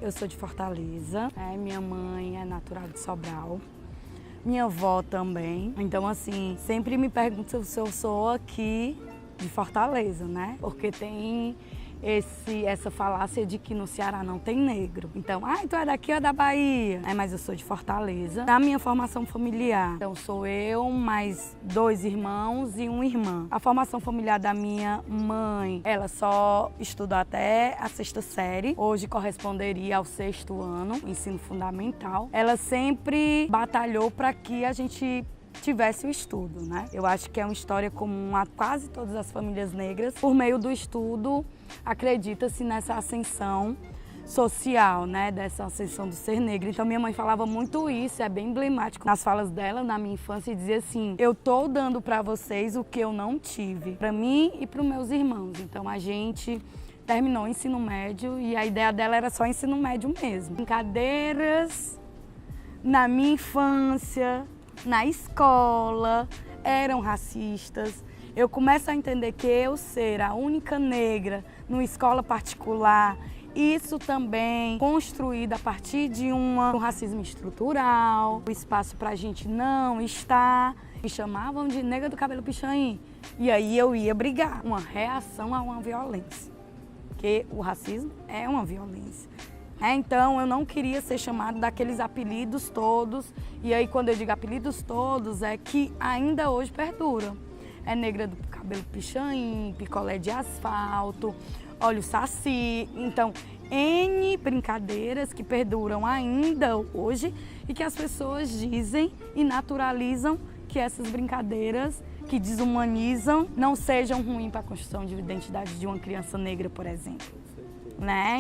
eu sou de Fortaleza, minha mãe é natural de Sobral, minha avó também. Então, assim, sempre me perguntam se eu sou aqui de Fortaleza, né? Porque tem essa falácia de que no Ceará não tem negro. Então, tu é daqui ou é da Bahia? Mas eu sou de Fortaleza. Da minha formação familiar, então sou eu, mais 2 irmãos e uma irmã. A formação familiar da minha mãe, ela só estudou até a 6ª série. Hoje corresponderia ao 6º ano, ensino fundamental. Ela sempre batalhou para que a gente tivesse o estudo, né? Eu acho que é uma história comum a quase todas as famílias negras. Por meio do estudo, acredita-se nessa ascensão social, né? Dessa ascensão do ser negro. Então minha mãe falava muito isso, é bem emblemático nas falas dela na minha infância, e dizia assim: eu tô dando para vocês o que eu não tive, para mim e para os meus irmãos. Então a gente terminou o ensino médio e a ideia dela era só ensino médio mesmo. Brincadeiras na minha infância, na escola, eram racistas. Eu começo a entender que eu ser a única negra numa escola particular, isso também construído a partir de um racismo estrutural, o espaço para a gente não estar. Me chamavam de negra do cabelo pichain. E aí eu ia brigar, uma reação a uma violência, porque o racismo é uma violência. Então eu não queria ser chamada daqueles apelidos todos, e aí quando eu digo apelidos todos é que ainda hoje perdura. É negra do cabelo pichain, picolé de asfalto, olho saci, então N brincadeiras que perduram ainda hoje e que as pessoas dizem e naturalizam que essas brincadeiras que desumanizam não sejam ruins para a construção de identidade de uma criança negra, por exemplo.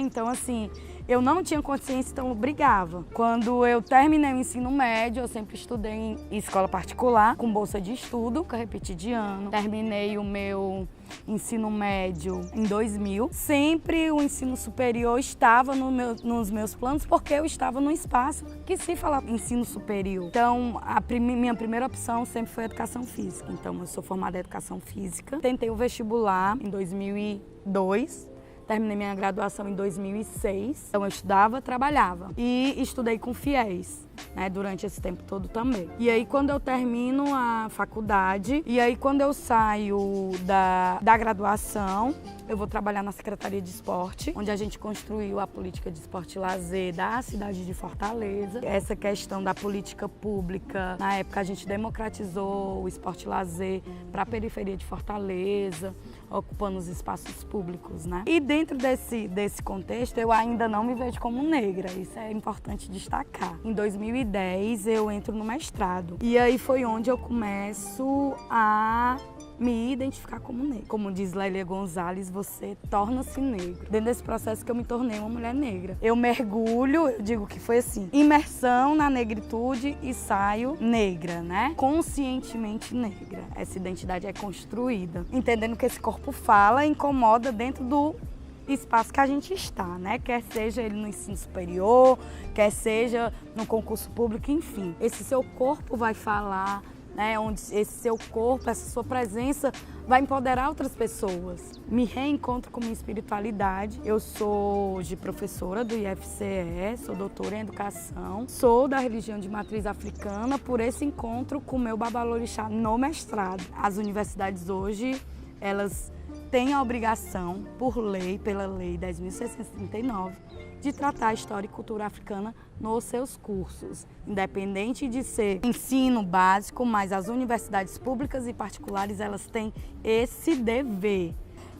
Então, assim, eu não tinha consciência, então eu brigava. Quando eu terminei o ensino médio, eu sempre estudei em escola particular, com bolsa de estudo, nunca repeti de ano. Terminei o meu ensino médio em 2000. Sempre o ensino superior estava nos meus planos, porque eu estava num espaço que se falava ensino superior. Então, minha primeira opção sempre foi educação física. Então, eu sou formada em educação física. Tentei o vestibular em 2002. Terminei minha graduação em 2006, então eu estudava, trabalhava e estudei com fiéis, durante esse tempo todo também. E aí quando eu termino a faculdade, e aí quando eu saio da graduação, eu vou trabalhar na Secretaria de Esporte, onde a gente construiu a política de esporte e lazer da cidade de Fortaleza. Essa questão da política pública, na época a gente democratizou o esporte e lazer para a periferia de Fortaleza, ocupando os espaços públicos, E dentro desse contexto, eu ainda não me vejo como negra, isso é importante destacar. Em 2010, eu entro no mestrado, e aí foi onde eu começo a me identificar como negra. Como diz Lélia Gonzalez, você torna-se negro. Dentro desse processo que eu me tornei uma mulher negra. Eu mergulho, eu digo que foi assim, imersão na negritude e saio negra, Conscientemente negra. Essa identidade é construída. Entendendo que esse corpo fala e incomoda dentro do espaço que a gente está, Quer seja ele no ensino superior, quer seja no concurso público, enfim. Esse seu corpo vai falar, onde esse seu corpo, essa sua presença vai empoderar outras pessoas. Me reencontro com minha espiritualidade. Eu sou hoje professora do IFCE, sou doutora em educação, sou da religião de matriz africana por esse encontro com o meu babalorixá no mestrado. As universidades hoje, elas têm a obrigação, por lei, pela Lei 10.639, de tratar a história e cultura africana nos seus cursos, independente de ser ensino básico, mas as universidades públicas e particulares, elas têm esse dever.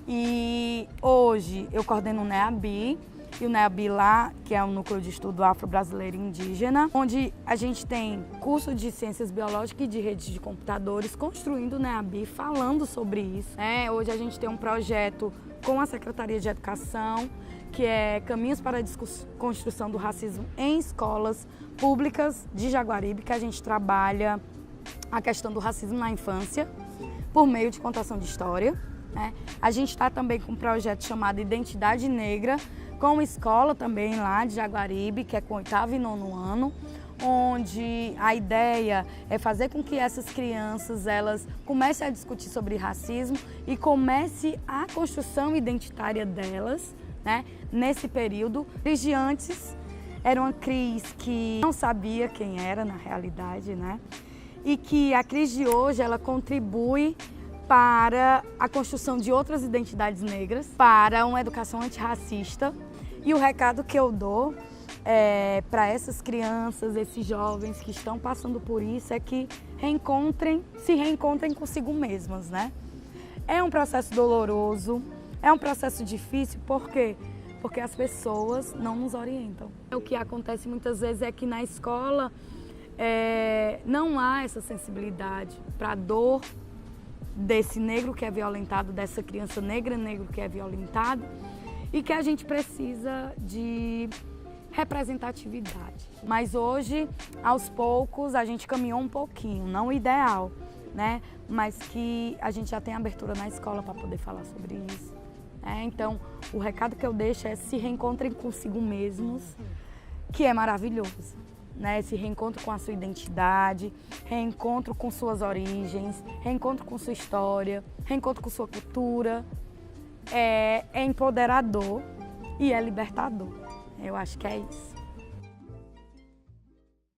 E hoje eu coordeno o NEABI, e o NEABI lá, que é o Núcleo de Estudo Afro-Brasileiro e Indígena, onde a gente tem curso de Ciências Biológicas e de Redes de Computadores, construindo o NEABI, falando sobre isso. Hoje a gente tem um projeto com a Secretaria de Educação, que é Caminhos para a Desconstrução do Racismo em Escolas Públicas de Jaguaribe, que a gente trabalha a questão do racismo na infância, por meio de contação de história. A gente está também com um projeto chamado Identidade Negra, com uma escola também lá de Jaguaribe, que é com 8º e 9º ano, onde a ideia é fazer com que essas crianças elas comecem a discutir sobre racismo e comece a construção identitária delas, né? Nesse período, Cris de antes era uma Cris que não sabia quem era na realidade, né? E que a Cris de hoje, ela contribui para a construção de outras identidades negras, para uma educação antirracista. E o recado que eu dou para essas crianças, esses jovens que estão passando por isso é que se reencontrem consigo mesmas, né? É um processo doloroso, é um processo difícil, por quê? Porque as pessoas não nos orientam. O que acontece muitas vezes é que na escola não há essa sensibilidade para a dor desse negro que é violentado, dessa criança negra, negro que é violentado, e que a gente precisa de representatividade. Mas hoje, aos poucos, a gente caminhou um pouquinho, não o ideal, né? Mas que a gente já tem abertura na escola para poder falar sobre isso. Então, o recado que eu deixo é se reencontrem consigo mesmos, que é maravilhoso. Né? Esse reencontro com a sua identidade, reencontro com suas origens, reencontro com sua história, reencontro com sua cultura, é empoderador e é libertador. Eu acho que é isso.